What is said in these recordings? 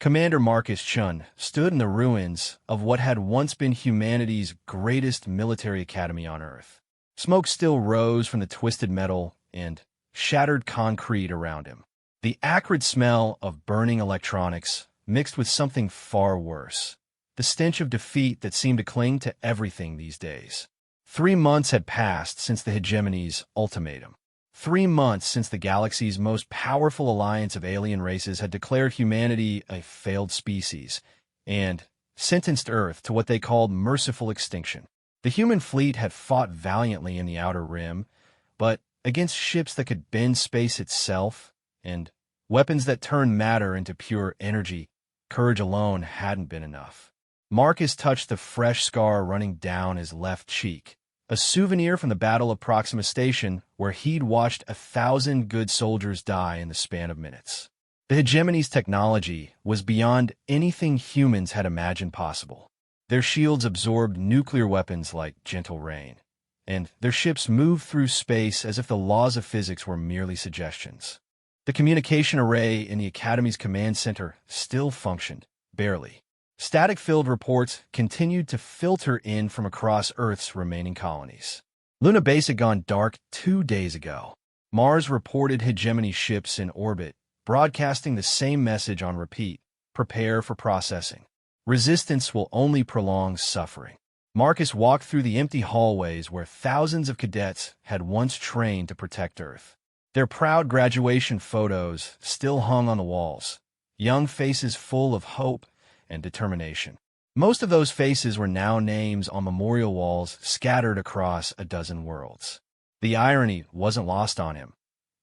Commander Marcus Chun stood in the ruins of what had once been humanity's greatest military academy on Earth. Smoke still rose from the twisted metal and shattered concrete around him. The acrid smell of burning electronics mixed with something far worse, the stench of defeat that seemed to cling to everything these days. 3 months had passed since the hegemony's ultimatum. 3 months since the galaxy's most powerful alliance of alien races had declared humanity a failed species and sentenced Earth to what they called merciful extinction. The human fleet had fought valiantly in the Outer Rim, but against ships that could bend space itself and weapons that turned matter into pure energy, courage alone hadn't been enough. Marcus touched the fresh scar running down his left cheek, a souvenir from the Battle of Proxima Station where he'd watched 1,000 good soldiers die in the span of minutes. The hegemony's technology was beyond anything humans had imagined possible. Their shields absorbed nuclear weapons like gentle rain, and their ships moved through space as if the laws of physics were merely suggestions. The communication array in the Academy's command center still functioned, barely. Static-filled reports continued to filter in from across Earth's remaining colonies. Luna Base had gone dark 2 days ago. Mars reported hegemony ships in orbit, broadcasting the same message on repeat: prepare for processing. Resistance will only prolong suffering. Marcus walked through the empty hallways where thousands of cadets had once trained to protect Earth. Their proud graduation photos still hung on the walls, young faces full of hope and determination. Most of those faces were now names on memorial walls scattered across a dozen worlds. The irony wasn't lost on him.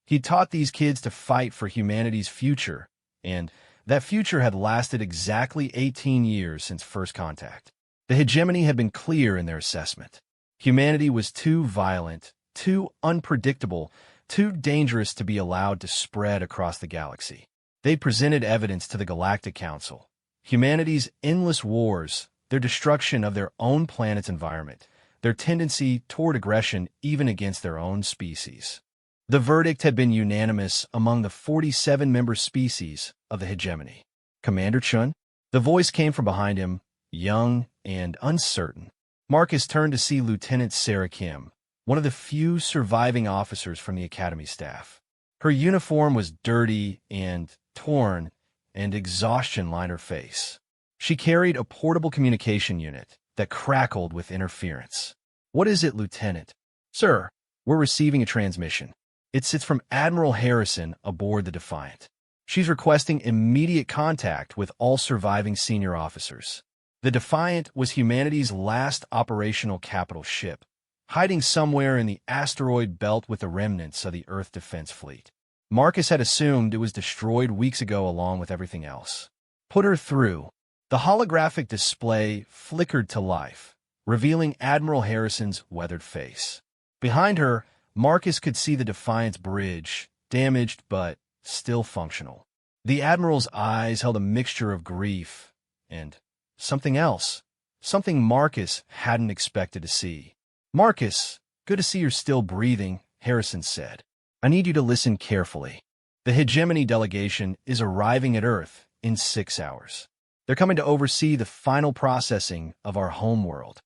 He taught these kids to fight for humanity's future, and that future had lasted exactly 18 years since first contact. The hegemony had been clear in their assessment. Humanity was too violent, too unpredictable, too dangerous to be allowed to spread across the galaxy. They presented evidence to the Galactic Council. Humanity's endless wars, their destruction of their own planet's environment, their tendency toward aggression even against their own species. The verdict had been unanimous among the 47-member species of the hegemony. Commander Chun? The voice came from behind him, young and uncertain. Marcus turned to see Lieutenant Sarah Kim, one of the few surviving officers from the Academy staff. Her uniform was dirty and torn, and exhaustion lined her face. She carried a portable communication unit that crackled with interference. "What is it, Lieutenant?" "Sir, we're receiving a transmission. It's from Admiral Harrison aboard the Defiant. She's requesting immediate contact with all surviving senior officers." The Defiant was humanity's last operational capital ship, hiding somewhere in the asteroid belt with the remnants of the Earth Defense Fleet. Marcus had assumed it was destroyed weeks ago along with everything else. "Put her through." The holographic display flickered to life, revealing Admiral Harrison's weathered face. Behind her, Marcus could see the Defiant's bridge, damaged but still functional. The Admiral's eyes held a mixture of grief and something else, something Marcus hadn't expected to see. "Marcus, good to see you're still breathing," Harrison said. "I need you to listen carefully. The hegemony delegation is arriving at Earth in 6 hours. They're coming to oversee the final processing of our homeworld."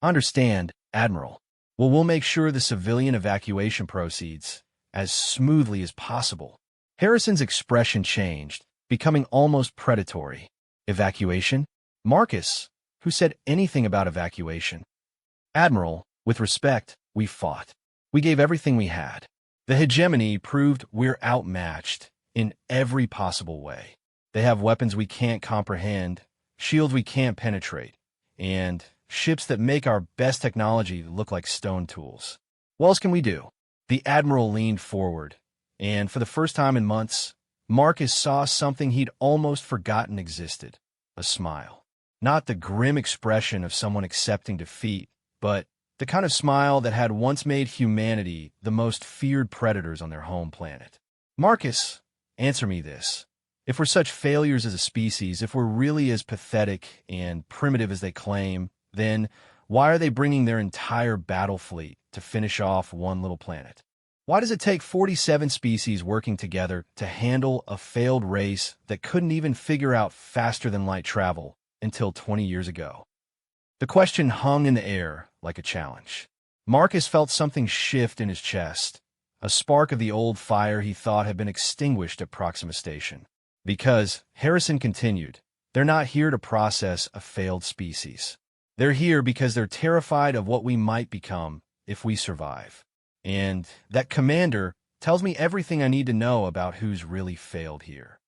"Understand, Admiral. Well, we'll make sure the civilian evacuation proceeds as smoothly as possible." Harrison's expression changed, becoming almost predatory. "Evacuation? Marcus, who said anything about evacuation?" "Admiral, with respect, we fought. We gave everything we had. The hegemony proved we're outmatched in every possible way. They have weapons we can't comprehend, shields we can't penetrate, and ships that make our best technology look like stone tools. What else can we do?" The Admiral leaned forward, and for the first time in months, Marcus saw something he'd almost forgotten existed: a smile. Not the grim expression of someone accepting defeat, but the kind of smile that had once made humanity the most feared predators on their home planet. "Marcus, answer me this. If we're such failures as a species, if we're really as pathetic and primitive as they claim, then why are they bringing their entire battle fleet to finish off one little planet? Why does it take 47 species working together to handle a failed race that couldn't even figure out faster-than-light travel until 20 years ago? The question hung in the air like a challenge. Marcus felt something shift in his chest, a spark of the old fire he thought had been extinguished at Proxima Station. Because, Harrison continued, they're not here to process a failed species. They're here because they're terrified of what we might become if we survive. And that commander tells me everything I need to know about who's really failed here.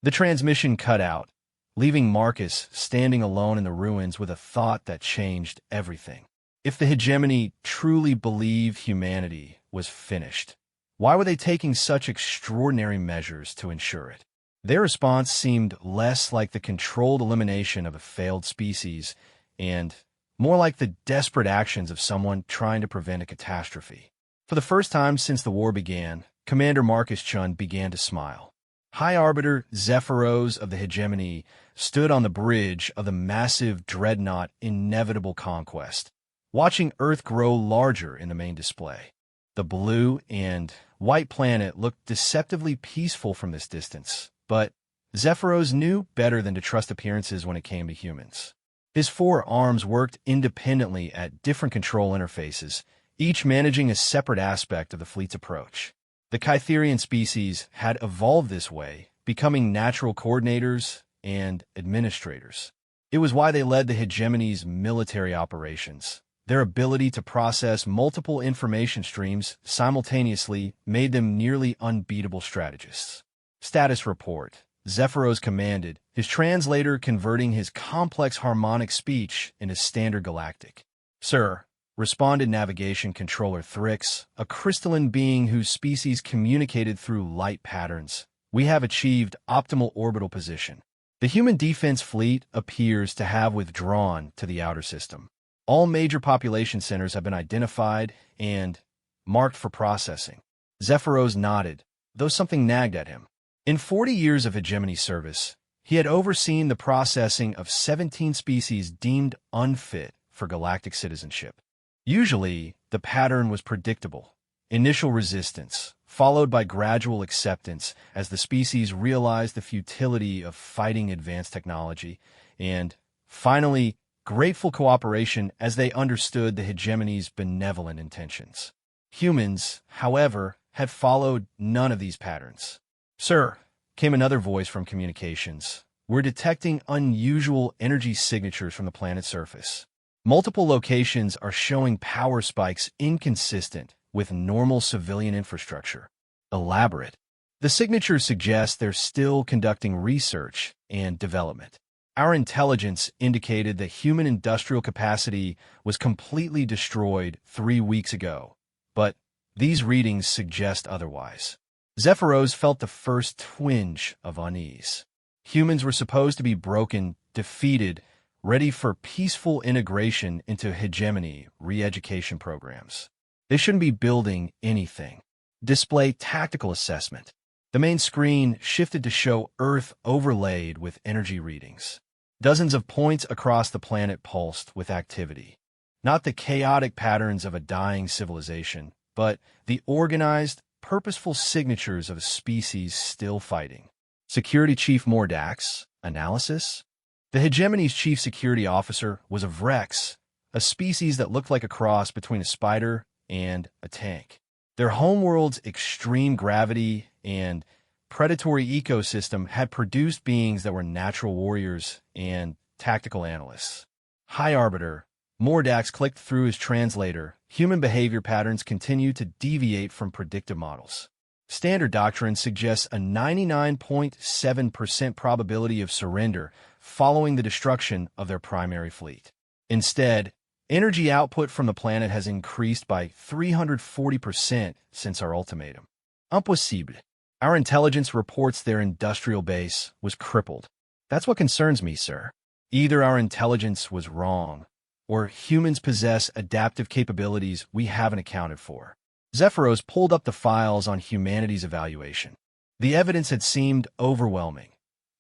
The transmission cut out, leaving Marcus standing alone in the ruins with a thought that changed everything. If the hegemony truly believed humanity was finished, why were they taking such extraordinary measures to ensure it? Their response seemed less like the controlled elimination of a failed species and more like the desperate actions of someone trying to prevent a catastrophe. For the first time since the war began, Commander Marcus Chun began to smile. High Arbiter Zephyros of the hegemony stood on the bridge of the massive dreadnought Inevitable Conquest, watching Earth grow larger in the main display. The blue and white planet looked deceptively peaceful from this distance, but Zephyros knew better than to trust appearances when it came to humans. His 4 arms worked independently at different control interfaces, each managing a separate aspect of the fleet's approach. The Kytherian species had evolved this way, becoming natural coordinators and administrators. It was why they led the hegemony's military operations. Their ability to process multiple information streams simultaneously made them nearly unbeatable strategists. Status report. Zephyros commanded, his translator converting his complex harmonic speech into standard galactic. Sir, responded Navigation Controller Thrix, a crystalline being whose species communicated through light patterns. We have achieved optimal orbital position. The human defense fleet appears to have withdrawn to the outer system. All major population centers have been identified and marked for processing. Zephyros nodded, though something nagged at him. In 40 years of hegemony service, he had overseen the processing of 17 species deemed unfit for galactic citizenship. Usually, the pattern was predictable. Initial resistance, followed by gradual acceptance as the species realized the futility of fighting advanced technology, and, finally, grateful cooperation as they understood the hegemony's benevolent intentions. Humans, however, had followed none of these patterns. Sir, came another voice from communications. We're detecting unusual energy signatures from the planet's surface. Multiple locations are showing power spikes inconsistent with normal civilian infrastructure. Elaborate. The signatures suggest they're still conducting research and development. Our intelligence indicated that human industrial capacity was completely destroyed 3 weeks ago, but these readings suggest otherwise. Zephyros felt the first twinge of unease. Humans were supposed to be broken, defeated, ready for peaceful integration into hegemony re-education programs. They shouldn't be building anything. Display tactical assessment. The main screen shifted to show Earth overlaid with energy readings. Dozens of points across the planet pulsed with activity. Not the chaotic patterns of a dying civilization, but the organized, purposeful signatures of a species still fighting. Security Chief Mordax, analysis. The hegemony's chief security officer was a Vrex, a species that looked like a cross between a spider and a tank. Their homeworld's extreme gravity and predatory ecosystem had produced beings that were natural warriors and tactical analysts. High Arbiter, Mordax clicked through his translator. Human behavior patterns continue to deviate from predictive models. Standard doctrine suggests a 99.7% probability of surrender following the destruction of their primary fleet. Instead, energy output from the planet has increased by 340% since our ultimatum. Impossible. Our intelligence reports their industrial base was crippled. That's what concerns me, sir. Either our intelligence was wrong, or humans possess adaptive capabilities we haven't accounted for. Zephyros pulled up the files on humanity's evaluation. The evidence had seemed overwhelming.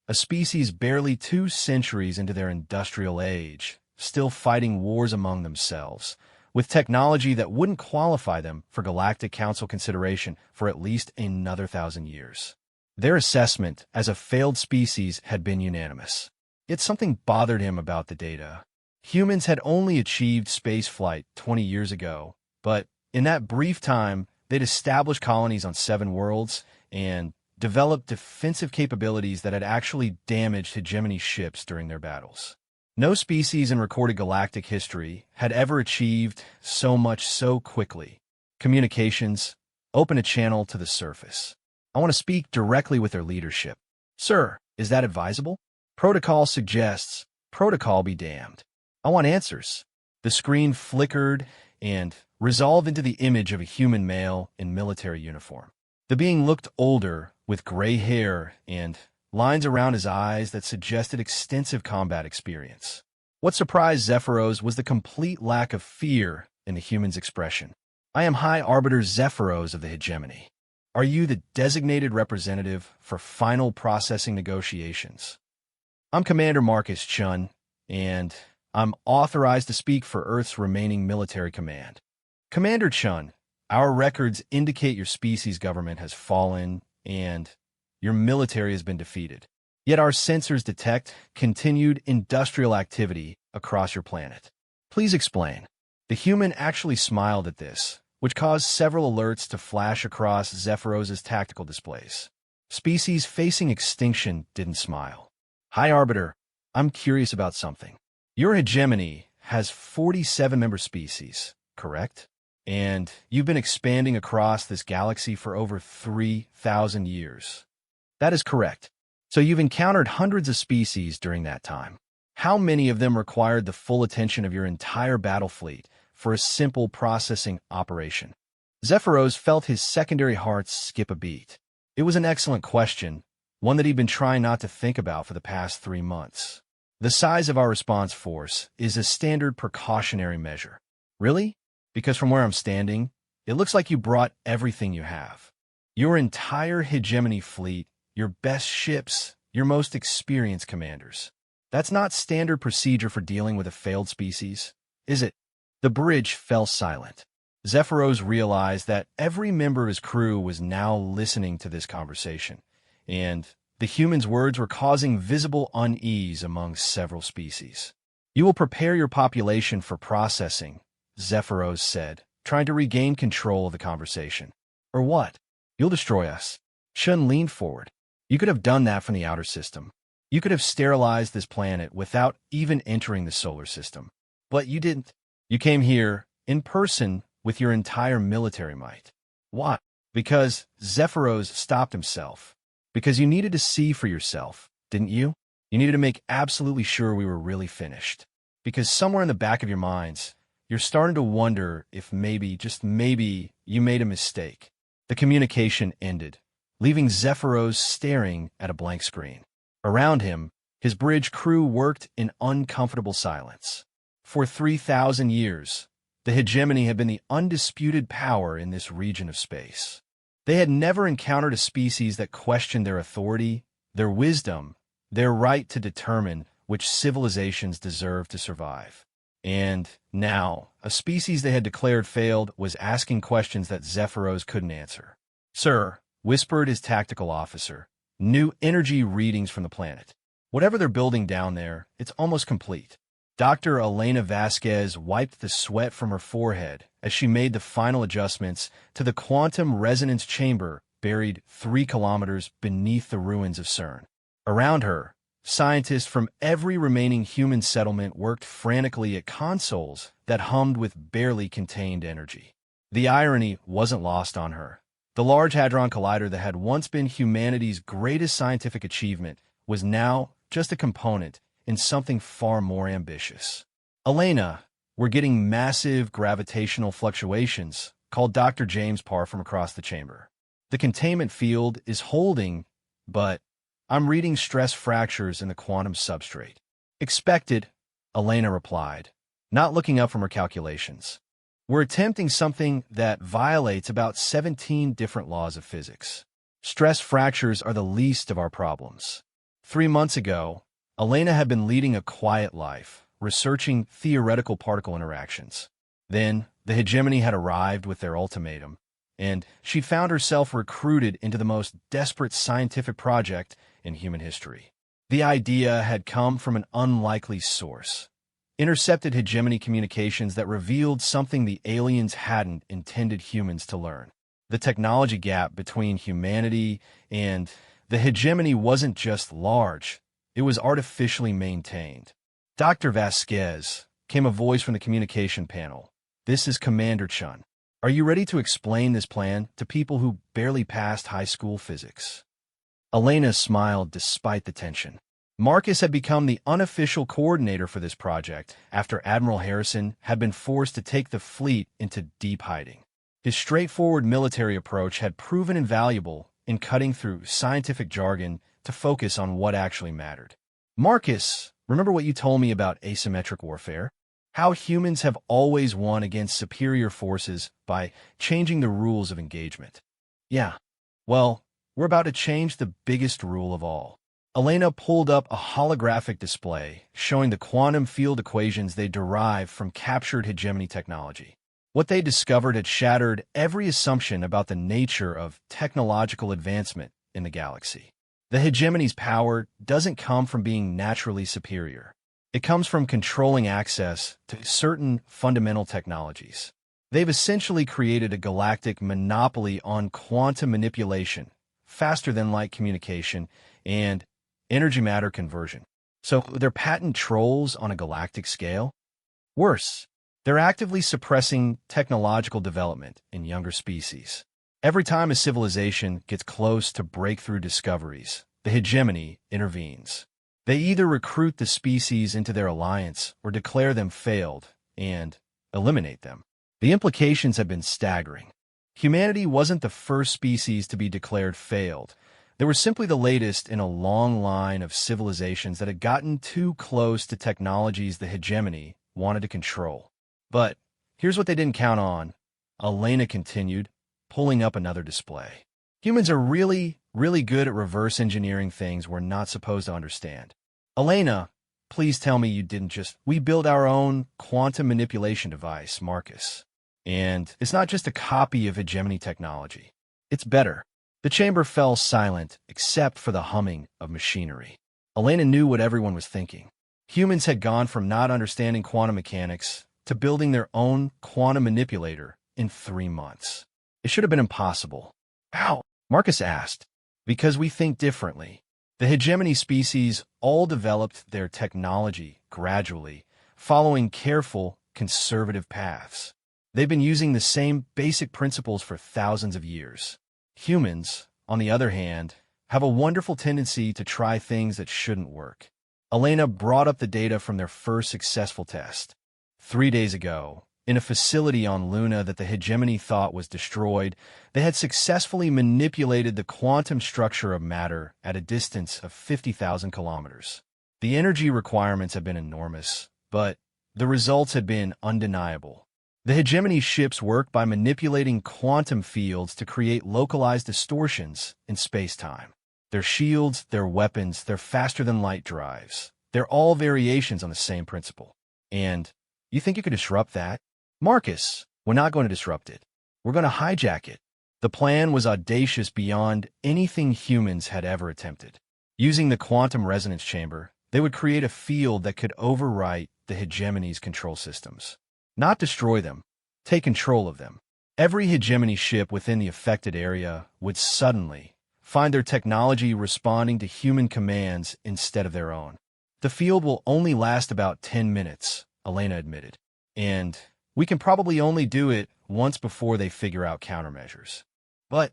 A species barely 2 centuries into their industrial age, still fighting wars among themselves, with technology that wouldn't qualify them for Galactic Council consideration for at least another 1,000 years. Their assessment as a failed species had been unanimous. Yet something bothered him about the data. Humans had only achieved space flight 20 years ago, but in that brief time, they'd established colonies on 7 worlds and developed defensive capabilities that had actually damaged hegemony ships during their battles. No species in recorded galactic history had ever achieved so much so quickly. Communications, open a channel to the surface. I want to speak directly with their leadership. Sir, is that advisable? Protocol suggests, protocol be damned. I want answers. The screen flickered and resolved into the image of a human male in military uniform. The being looked older, with gray hair and lines around his eyes that suggested extensive combat experience. What surprised Zephyros was the complete lack of fear in the human's expression. I am High Arbiter Zephyros of the Hegemony. Are you the designated representative for final processing negotiations? I'm Commander Marcus Chun, and I'm authorized to speak for Earth's remaining military command. Commander Chun, our records indicate your species government has fallen and your military has been defeated. Yet our sensors detect continued industrial activity across your planet. Please explain. The human actually smiled at this, which caused several alerts to flash across Zephyros's tactical displays. Species facing extinction didn't smile. High Arbiter, I'm curious about something. Your hegemony has 47 member species, correct? And you've been expanding across this galaxy for over 3,000 years. That is correct. So you've encountered hundreds of species during that time. How many of them required the full attention of your entire battle fleet for a simple processing operation? Zephyros felt his secondary heart skip a beat. It was an excellent question, one that he'd been trying not to think about for the past 3 months. The size of our response force is a standard precautionary measure. Really? Because from where I'm standing, it looks like you brought everything you have. Your entire hegemony fleet, your best ships, your most experienced commanders. That's not standard procedure for dealing with a failed species, is it? The bridge fell silent. Zephyros realized that every member of his crew was now listening to this conversation, and the human's words were causing visible unease among several species. You will prepare your population for processing, Zephyros said, trying to regain control of the conversation. Or what? You'll destroy us. Shun leaned forward. You could have done that from the outer system. You could have sterilized this planet without even entering the solar system. But you didn't. You came here, in person, with your entire military might. Why? Because Zephyros stopped himself. Because you needed to see for yourself, didn't you? You needed to make absolutely sure we were really finished. Because somewhere in the back of your minds, you're starting to wonder if maybe, just maybe, you made a mistake. The communication ended, leaving Zephyros staring at a blank screen. Around him, his bridge crew worked in uncomfortable silence. For 3,000 years, the hegemony had been the undisputed power in this region of space. They had never encountered a species that questioned their authority, their wisdom, their right to determine which civilizations deserved to survive. And now, a species they had declared failed was asking questions that Zephyros couldn't answer. Sir, whispered his tactical officer, new energy readings from the planet. Whatever they're building down there, it's almost complete. Dr. Elena Vasquez wiped the sweat from her forehead as she made the final adjustments to the quantum resonance chamber buried 3 kilometers beneath the ruins of CERN. Around her, scientists from every remaining human settlement worked frantically at consoles that hummed with barely contained energy. The irony wasn't lost on her. The Large Hadron Collider that had once been humanity's greatest scientific achievement was now just a component in something far more ambitious. Elena, we're getting massive gravitational fluctuations, called Dr. James Parr from across the chamber. The containment field is holding, but I'm reading stress fractures in the quantum substrate. Expected, Elena replied, not looking up from her calculations. We're attempting something that violates about 17 different laws of physics. Stress fractures are the least of our problems. 3 months ago, Elena had been leading a quiet life, researching theoretical particle interactions. Then, the hegemony had arrived with their ultimatum, and she found herself recruited into the most desperate scientific project in human history. The idea had come from an unlikely source: intercepted hegemony communications that revealed something the aliens hadn't intended humans to learn. The technology gap between humanity and the hegemony wasn't just large, it was artificially maintained. Dr. Vasquez, came a voice from the communication panel. This is Commander Chun. Are you ready to explain this plan to people who barely passed high school physics? Elena smiled despite the tension. Marcus had become the unofficial coordinator for this project after Admiral Harrison had been forced to take the fleet into deep hiding. His straightforward military approach had proven invaluable in cutting through scientific jargon to focus on what actually mattered. Marcus, remember what you told me about asymmetric warfare? How humans have always won against superior forces by changing the rules of engagement. Yeah, well, we're about to change the biggest rule of all. Elena pulled up a holographic display showing the quantum field equations they derived from captured hegemony technology. What they discovered had shattered every assumption about the nature of technological advancement in the galaxy. The hegemony's power doesn't come from being naturally superior. It comes from controlling access to certain fundamental technologies. They've essentially created a galactic monopoly on quantum manipulation, faster-than-light communication, and energy-matter conversion. So they're patent trolls on a galactic scale? Worse, they're actively suppressing technological development in younger species. Every time a civilization gets close to breakthrough discoveries, the hegemony intervenes. They either recruit the species into their alliance or declare them failed and eliminate them. The implications have been staggering. Humanity wasn't the first species to be declared failed. They were simply the latest in a long line of civilizations that had gotten too close to technologies the hegemony wanted to control. But here's what they didn't count on, Elena continued, pulling up another display. Humans are really good at reverse engineering things we're not supposed to understand. Elena, please tell me you didn't just... We build our own quantum manipulation device, Marcus. And it's not just a copy of hegemony technology. It's better. The chamber fell silent except for the humming of machinery. Elena knew what everyone was thinking. Humans had gone from not understanding quantum mechanics to building their own quantum manipulator in 3 months. It should have been impossible. How? Marcus asked. Because we think differently. The hegemony species all developed their technology gradually, following careful, conservative paths. They've been using the same basic principles for thousands of years. Humans, on the other hand, have a wonderful tendency to try things that shouldn't work. Elena brought up the data from their first successful test. 3 days ago, in a facility on Luna that the hegemony thought was destroyed, they had successfully manipulated the quantum structure of matter at a distance of 50,000 kilometers. The energy requirements had been enormous, but the results had been undeniable. The hegemony ships work by manipulating quantum fields to create localized distortions in space-time. Their shields, their weapons, their faster-than-light drives, they're all variations on the same principle. And you think you could disrupt that? Marcus, we're not going to disrupt it. We're going to hijack it. The plan was audacious beyond anything humans had ever attempted. Using the quantum resonance chamber, they would create a field that could overwrite the hegemony's control systems. Not destroy them, take control of them. Every hegemony ship within the affected area would suddenly find their technology responding to human commands instead of their own. The field will only last about 10 minutes, Elena admitted. And we can probably only do it once before they figure out countermeasures. But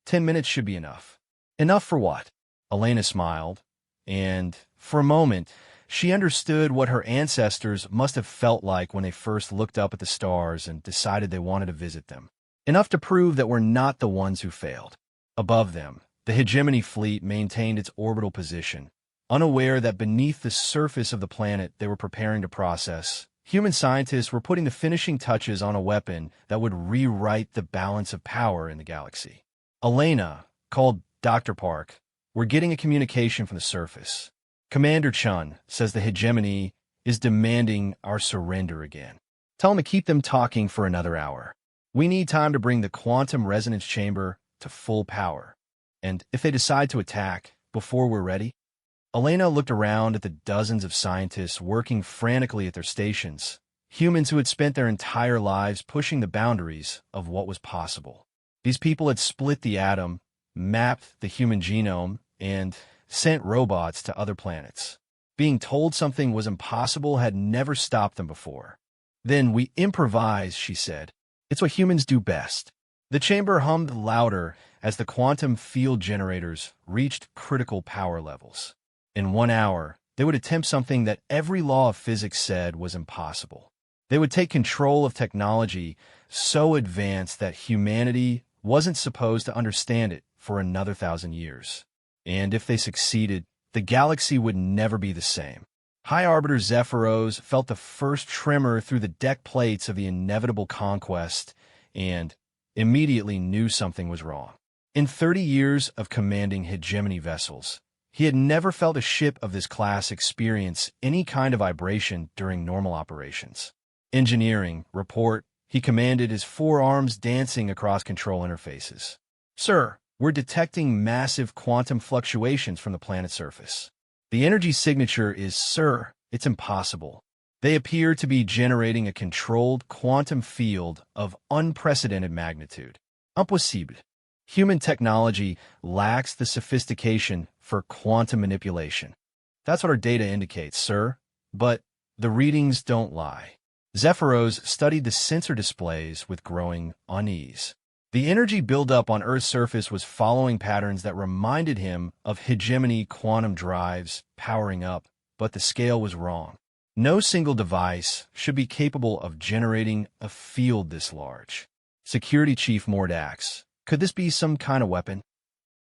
10 minutes should be enough. Enough for what? Elena smiled, and for a moment, she understood what her ancestors must have felt like when they first looked up at the stars and decided they wanted to visit them. Enough to prove that we're not the ones who failed. Above them, the hegemony fleet maintained its orbital position, unaware that beneath the surface of the planet they were preparing to process, human scientists were putting the finishing touches on a weapon that would rewrite the balance of power in the galaxy. Elena called Dr. Park. We're getting a communication from the surface. Commander Chun says the hegemony is demanding our surrender again. Tell them to keep them talking for another hour. We need time to bring the quantum resonance chamber to full power. And if they decide to attack before we're ready. Elena looked around at the dozens of scientists working frantically at their stations, humans who had spent their entire lives pushing the boundaries of what was possible. These people had split the atom, mapped the human genome, and sent robots to other planets. Being told something was impossible had never stopped them before. Then we improvise, she said. It's what humans do best. The chamber hummed louder as the quantum field generators reached critical power levels. In 1 hour, they would attempt something that every law of physics said was impossible. They would take control of technology so advanced that humanity wasn't supposed to understand it for another 1,000 years. And if they succeeded, the galaxy would never be the same. High Arbiter Zephyros felt the first tremor through the deck plates of the inevitable conquest and immediately knew something was wrong. In 30 years of commanding hegemony vessels, he had never felt a ship of this class experience any kind of vibration during normal operations. Engineering, report, he commanded, his forearms dancing across control interfaces. Sir, we're detecting massive quantum fluctuations from the planet's surface. The energy signature is, sir, it's impossible. They appear to be generating a controlled quantum field of unprecedented magnitude. Impossible. Human technology lacks the sophistication for quantum manipulation. That's what our data indicates, sir. But the readings don't lie. Zephyros studied the sensor displays with growing unease. The energy buildup on Earth's surface was following patterns that reminded him of hegemony quantum drives powering up, but the scale was wrong. No single device should be capable of generating a field this large. Security Chief Mordax, could this be some kind of weapon?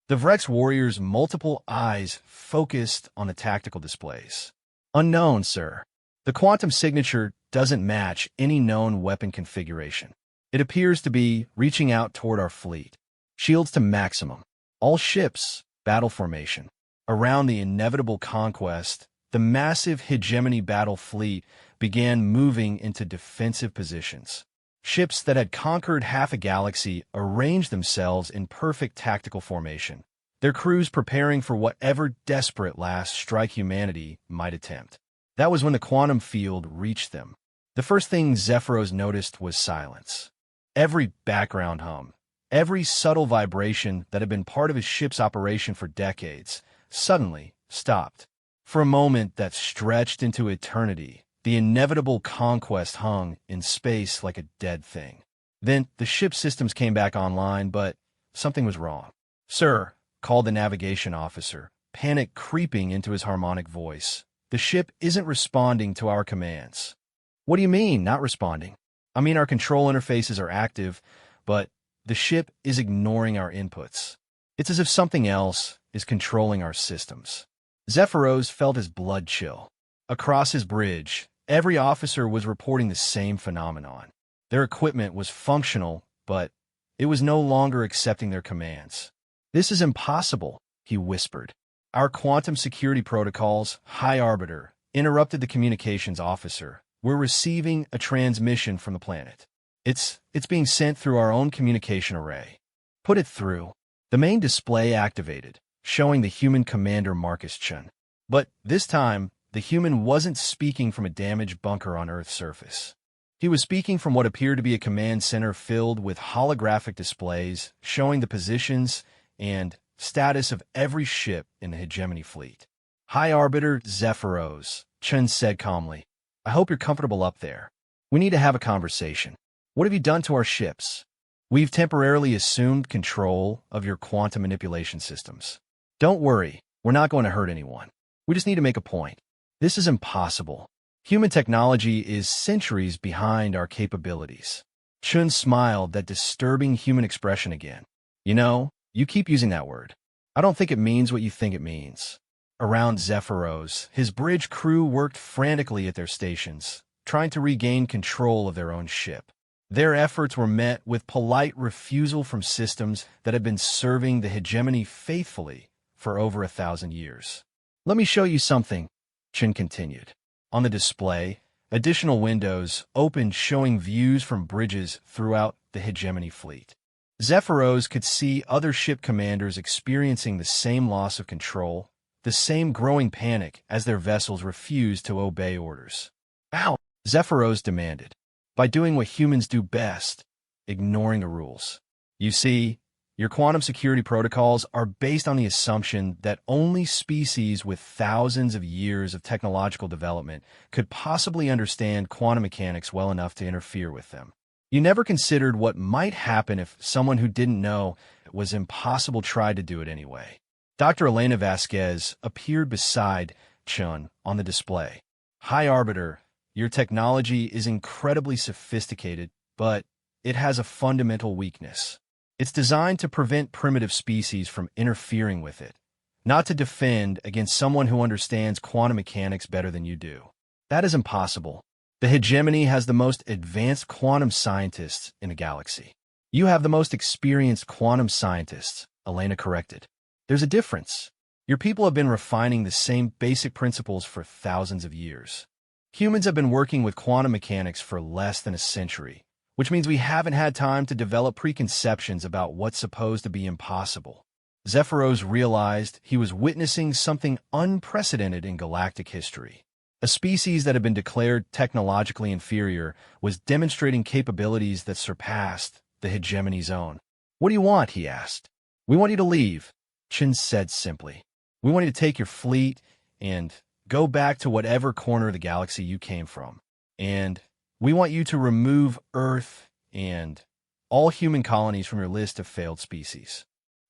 The Vrex warrior's multiple eyes focused on the tactical displays. Unknown, sir. The quantum signature doesn't match any known weapon configuration. It appears to be reaching out toward our fleet. Shields to maximum. All ships, battle formation. Around the inevitable conquest, the massive hegemony battle fleet began moving into defensive positions. Ships that had conquered half a galaxy arranged themselves in perfect tactical formation, their crews preparing for whatever desperate last strike humanity might attempt. That was when the quantum field reached them. The first thing Zephyros noticed was silence. Every background hum, every subtle vibration that had been part of his ship's operation for decades, suddenly stopped. For a moment that stretched into eternity, the inevitable conquest hung in space like a dead thing. Then the ship's systems came back online, but something was wrong. Sir, called the navigation officer, panic creeping into his harmonic voice. The ship isn't responding to our commands. What do you mean, not responding? I mean, our control interfaces are active, but the ship is ignoring our inputs. It's as if something else is controlling our systems. Zephyros felt his blood chill. Across his bridge, every officer was reporting the same phenomenon. Their equipment was functional, but it was no longer accepting their commands. This is impossible, he whispered. Our quantum security protocols, High Arbiter, interrupted the communications officer. We're receiving a transmission from the planet. It's being sent through our own communication array. Put it through. The main display activated, showing the human commander Marcus Chun. But this time, the human wasn't speaking from a damaged bunker on Earth's surface. He was speaking from what appeared to be a command center filled with holographic displays showing the positions and status of every ship in the hegemony fleet. High Arbiter Zephyros, Chun said calmly. I hope you're comfortable up there. We need to have a conversation. What have you done to our ships? We've temporarily assumed control of your quantum manipulation systems. Don't worry, we're not going to hurt anyone. We just need to make a point. This is impossible. Human technology is centuries behind our capabilities. Chun smiled that disturbing human expression again. You know, you keep using that word. I don't think it means what you think it means. Around Zephyros, his bridge crew worked frantically at their stations, trying to regain control of their own ship. Their efforts were met with polite refusal from systems that had been serving the hegemony faithfully for over 1,000 years. Let me show you something, Chun continued. On the display, Additional windows opened showing views from bridges throughout the hegemony fleet. Zephyros could see other ship commanders experiencing the same loss of control, the same growing panic as their vessels refused to obey orders. How? Zephyros demanded. By doing what humans do best, ignoring the rules. You see, your quantum security protocols are based on the assumption that only species with thousands of years of technological development could possibly understand quantum mechanics well enough to interfere with them. You never considered what might happen if someone who didn't know it was impossible tried to do it anyway. Dr. Elena Vasquez appeared beside Chun on the display. High Arbiter, your technology is incredibly sophisticated, but it has a fundamental weakness. It's designed to prevent primitive species from interfering with it, not to defend against someone who understands quantum mechanics better than you do. That is impossible. The hegemony has the most advanced quantum scientists in the galaxy. You have the most experienced quantum scientists, Elena corrected. There's a difference. Your people have been refining the same basic principles for thousands of years. Humans have been working with quantum mechanics for less than a century, which means we haven't had time to develop preconceptions about what's supposed to be impossible. Zephyros realized he was witnessing something unprecedented in galactic history. A species that had been declared technologically inferior was demonstrating capabilities that surpassed the hegemony's own. What do you want? He asked. We want you to leave, Chin said simply. We want you to take your fleet and go back to whatever corner of the galaxy you came from. And we want you to remove Earth and all human colonies from your list of failed species.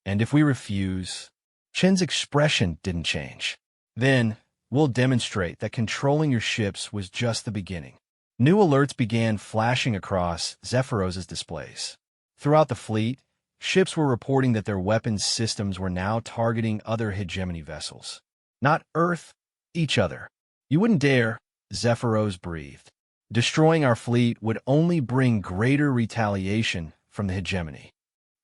And if we refuse, Chin's expression didn't change. Then we'll demonstrate that controlling your ships was just the beginning. New alerts began flashing across Zephyros's displays. Throughout the fleet, ships were reporting that their weapons systems were now targeting other hegemony vessels. Not Earth, each other. You wouldn't dare, Zephyros breathed. Destroying our fleet would only bring greater retaliation from the hegemony.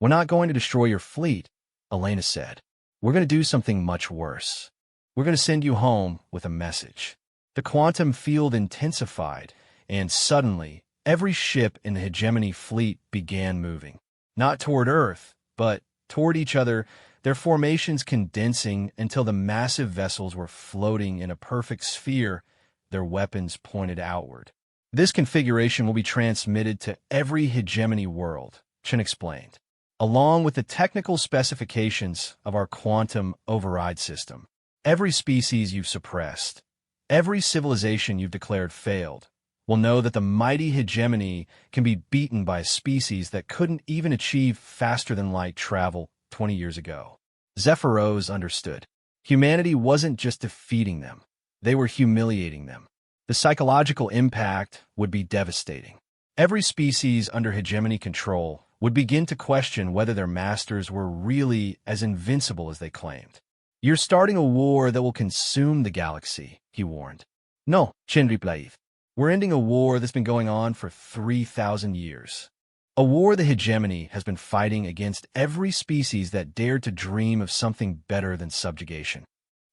We're not going to destroy your fleet, Elena said. We're going to do something much worse. We're going to send you home with a message. The quantum field intensified, and suddenly, every ship in the hegemony fleet began moving. Not toward Earth, but toward each other, their formations condensing until the massive vessels were floating in a perfect sphere, their weapons pointed outward. This configuration will be transmitted to every hegemony world, Chen explained, along with the technical specifications of our quantum override system. Every species you've suppressed, every civilization you've declared failed, will know that the mighty hegemony can be beaten by a species that couldn't even achieve faster-than-light travel 20 years ago. Zephyros understood. Humanity wasn't just defeating them. They were humiliating them. The psychological impact would be devastating. Every species under hegemony control would begin to question whether their masters were really as invincible as they claimed. You're starting a war that will consume the galaxy, he warned. No, Chen replied. We're ending a war that's been going on for 3,000 years. A war the hegemony has been fighting against every species that dared to dream of something better than subjugation.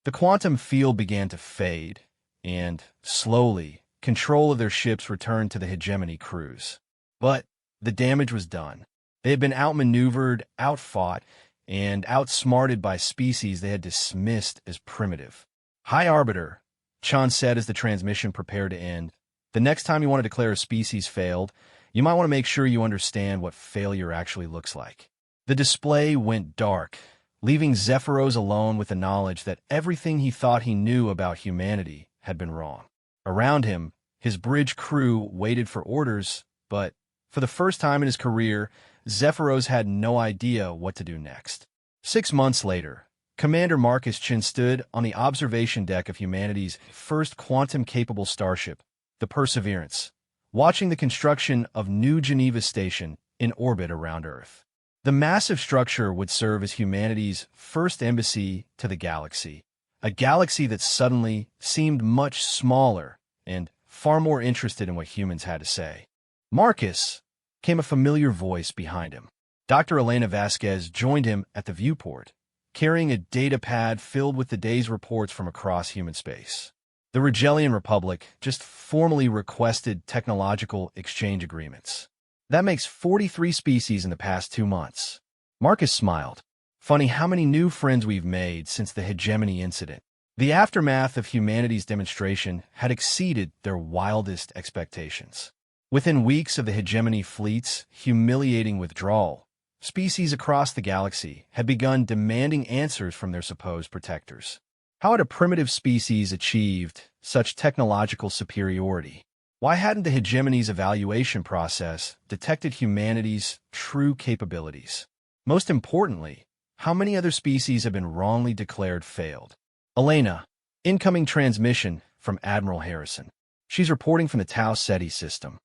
The quantum field began to fade, and, slowly, control of their ships returned to the hegemony crews. But the damage was done. They had been outmaneuvered, outfought, and outsmarted by species they had dismissed as primitive. High Arbiter, Chan said as the transmission prepared to end, the next time you want to declare a species failed, you might want to make sure you understand what failure actually looks like. The display went dark, leaving Zephyros alone with the knowledge that everything he thought he knew about humanity had been wrong. Around him, his bridge crew waited for orders, but for the first time in his career, Zephyros had no idea what to do next. 6 months later, Commander Marcus Chin stood on the observation deck of humanity's first quantum-capable starship, the Perseverance, watching the construction of New Geneva Station in orbit around Earth. The massive structure would serve as humanity's first embassy to the galaxy, a galaxy that suddenly seemed much smaller and far more interested in what humans had to say. Marcus, came a familiar voice behind him. Dr. Elena Vasquez joined him at the viewport, carrying a data pad filled with the day's reports from across human space. The Rigelian Republic just formally requested technological exchange agreements. That makes 43 species in the past 2 months. Marcus smiled. Funny how many new friends we've made since the hegemony incident. The aftermath of humanity's demonstration had exceeded their wildest expectations. Within weeks of the hegemony fleet's humiliating withdrawal, species across the galaxy had begun demanding answers from their supposed protectors. How had a primitive species achieved such technological superiority? Why hadn't the hegemony's evaluation process detected humanity's true capabilities? Most importantly, how many other species have been wrongly declared failed? Elena, incoming transmission from Admiral Harrison. She's reporting from the Tau Ceti system.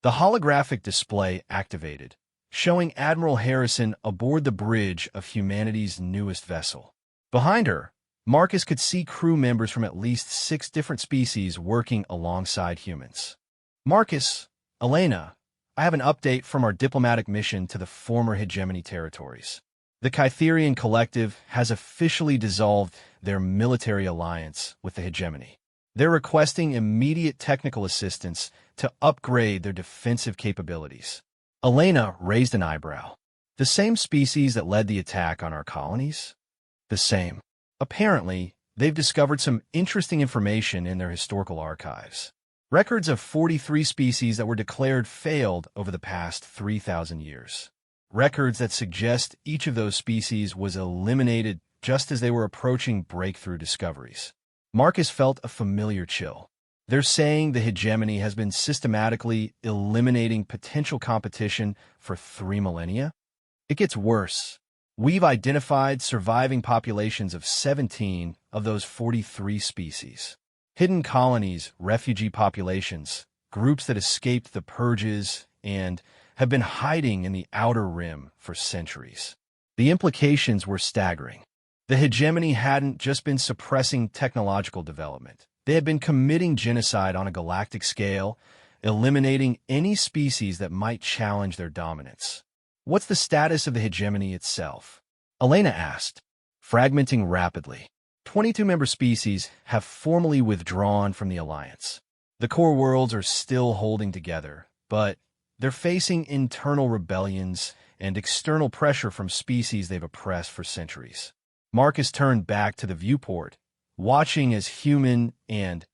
The holographic display activated, showing Admiral Harrison aboard the bridge of humanity's newest vessel. Behind her, Marcus could see crew members from at least 6 different species working alongside humans. Marcus, Elena, I have an update from our diplomatic mission to the former hegemony territories. The Kytherian Collective has officially dissolved their military alliance with the hegemony. They're requesting immediate technical assistance to upgrade their defensive capabilities. Elena raised an eyebrow. The same species that led the attack on our colonies? The same. Apparently, they've discovered some interesting information in their historical archives. Records of 43 species that were declared failed over the past 3,000 years. Records that suggest each of those species was eliminated just as they were approaching breakthrough discoveries. Marcus felt a familiar chill. They're saying the hegemony has been systematically eliminating potential competition for 3 millennia? It gets worse. We've identified surviving populations of 17 of those 43 species. Hidden colonies, refugee populations, groups that escaped the purges and have been hiding in the outer rim for centuries. The implications were staggering. The hegemony hadn't just been suppressing technological development. They had been committing genocide on a galactic scale, eliminating any species that might challenge their dominance. What's the status of the hegemony itself? Elena asked, fragmenting rapidly. 22 member species have formally withdrawn from the alliance. The core worlds are still holding together, but they're facing internal rebellions and external pressure from species they've oppressed for centuries. Marcus turned back to the viewport, watching as human and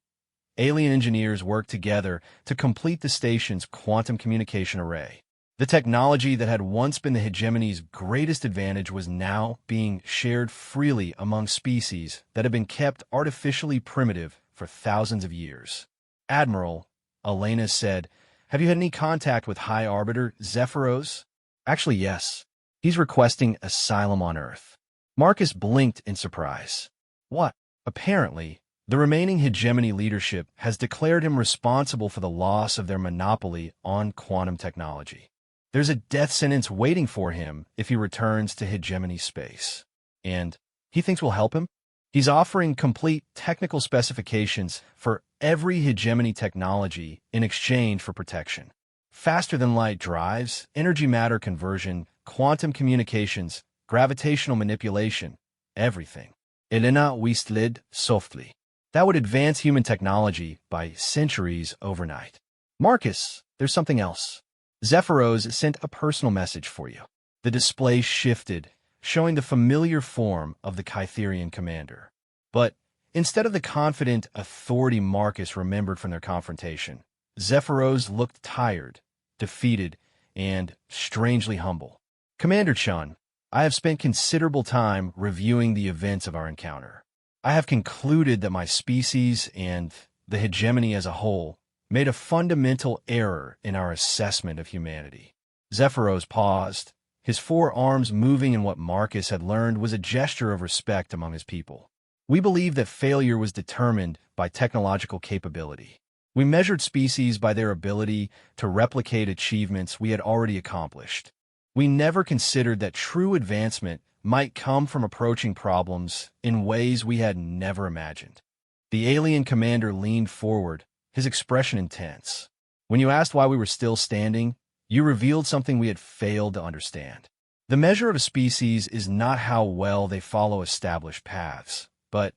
alien engineers work together to complete the station's quantum communication array. The technology that had once been the hegemony's greatest advantage was now being shared freely among species that had been kept artificially primitive for thousands of years. Admiral, Elena said, have you had any contact with High Arbiter Zephyros? Actually, yes. He's requesting asylum on Earth. Marcus blinked in surprise. What? Apparently, the remaining hegemony leadership has declared him responsible for the loss of their monopoly on quantum technology. There's a death sentence waiting for him if he returns to hegemony space. And he thinks we'll help him? He's offering complete technical specifications for every hegemony technology in exchange for protection. Faster-than-light drives, energy matter conversion, quantum communications, gravitational manipulation, everything. Elena whistled softly. That would advance human technology by centuries overnight. Marcus, there's something else. Zephyros sent a personal message for you. The display shifted, showing the familiar form of the Kytherian commander. But instead of the confident authority Marcus remembered from their confrontation, Zephyros looked tired, defeated, and strangely humble. Commander Chun, I have spent considerable time reviewing the events of our encounter. I have concluded that my species and the hegemony as a whole made a fundamental error in our assessment of humanity. Zephyros paused, his 4 arms moving in what Marcus had learned was a gesture of respect among his people. We believe that failure was determined by technological capability. We measured species by their ability to replicate achievements we had already accomplished. We never considered that true advancement might come from approaching problems in ways we had never imagined. The alien commander leaned forward, his expression intense. When you asked why we were still standing, you revealed something we had failed to understand. The measure of a species is not how well they follow established paths, but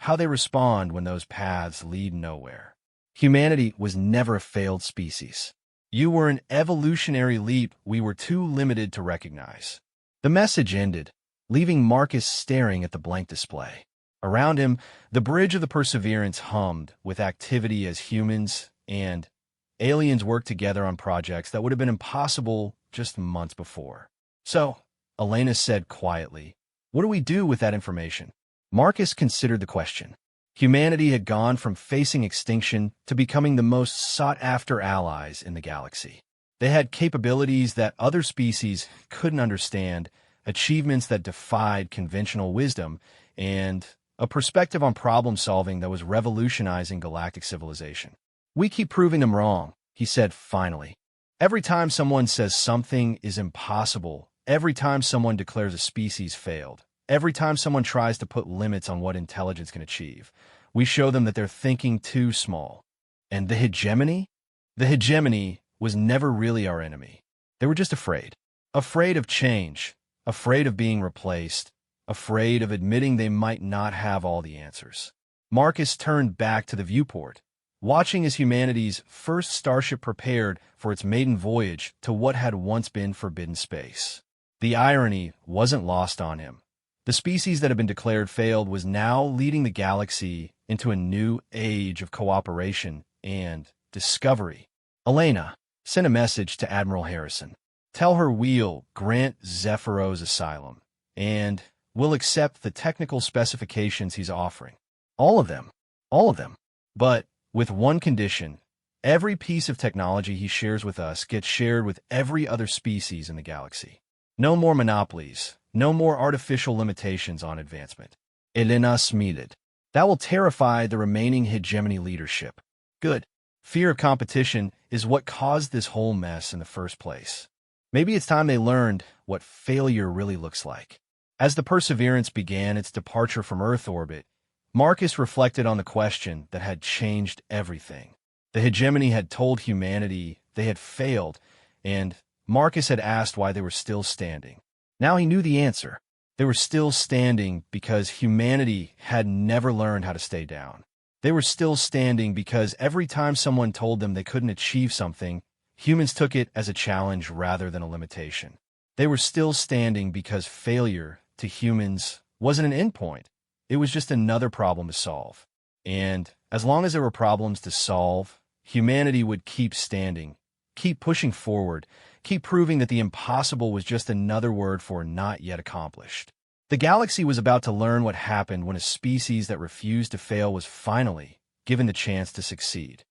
how they respond when those paths lead nowhere. Humanity was never a failed species. You were an evolutionary leap we were too limited to recognize. The message ended, leaving Marcus staring at the blank display. Around him, the bridge of the Perseverance hummed with activity as humans and aliens worked together on projects that would have been impossible just months before. So, Elena said quietly, "What do we do with that information?" Marcus considered the question. Humanity had gone from facing extinction to becoming the most sought-after allies in the galaxy. They had capabilities that other species couldn't understand, achievements that defied conventional wisdom, and a perspective on problem-solving that was revolutionizing galactic civilization. "We keep proving them wrong," he said finally. "Every time someone says something is impossible, every time someone declares a species failed, every time someone tries to put limits on what intelligence can achieve, we show them that they're thinking too small." And the hegemony? The hegemony was never really our enemy. They were just afraid. Afraid of change, afraid of being replaced, afraid of admitting they might not have all the answers. Marcus turned back to the viewport, watching as humanity's first starship prepared for its maiden voyage to what had once been forbidden space. The irony wasn't lost on him. The species that had been declared failed was now leading the galaxy into a new age of cooperation and discovery. Elena sent a message to Admiral Harrison. "Tell her we'll grant Zephyros asylum, and we'll accept the technical specifications he's offering. All of them. All of them. But with one condition: every piece of technology he shares with us gets shared with every other species in the galaxy. No more monopolies. No more artificial limitations on advancement." Elena smiled. "That will terrify the remaining hegemony leadership." "Good. Fear of competition is what caused this whole mess in the first place. Maybe it's time they learned what failure really looks like." As the Perseverance began its departure from Earth orbit, Marcus reflected on the question that had changed everything. The hegemony had told humanity they had failed, and Marcus had asked why they were still standing. Now he knew the answer. They were still standing because humanity had never learned how to stay down. They were still standing because every time someone told them they couldn't achieve something, humans took it as a challenge rather than a limitation. They were still standing because failure, to humans, wasn't an endpoint. It was just another problem to solve. And as long as there were problems to solve, humanity would keep standing, keep pushing forward, keep proving that the impossible was just another word for not yet accomplished. The galaxy was about to learn what happened when a species that refused to fail was finally given the chance to succeed.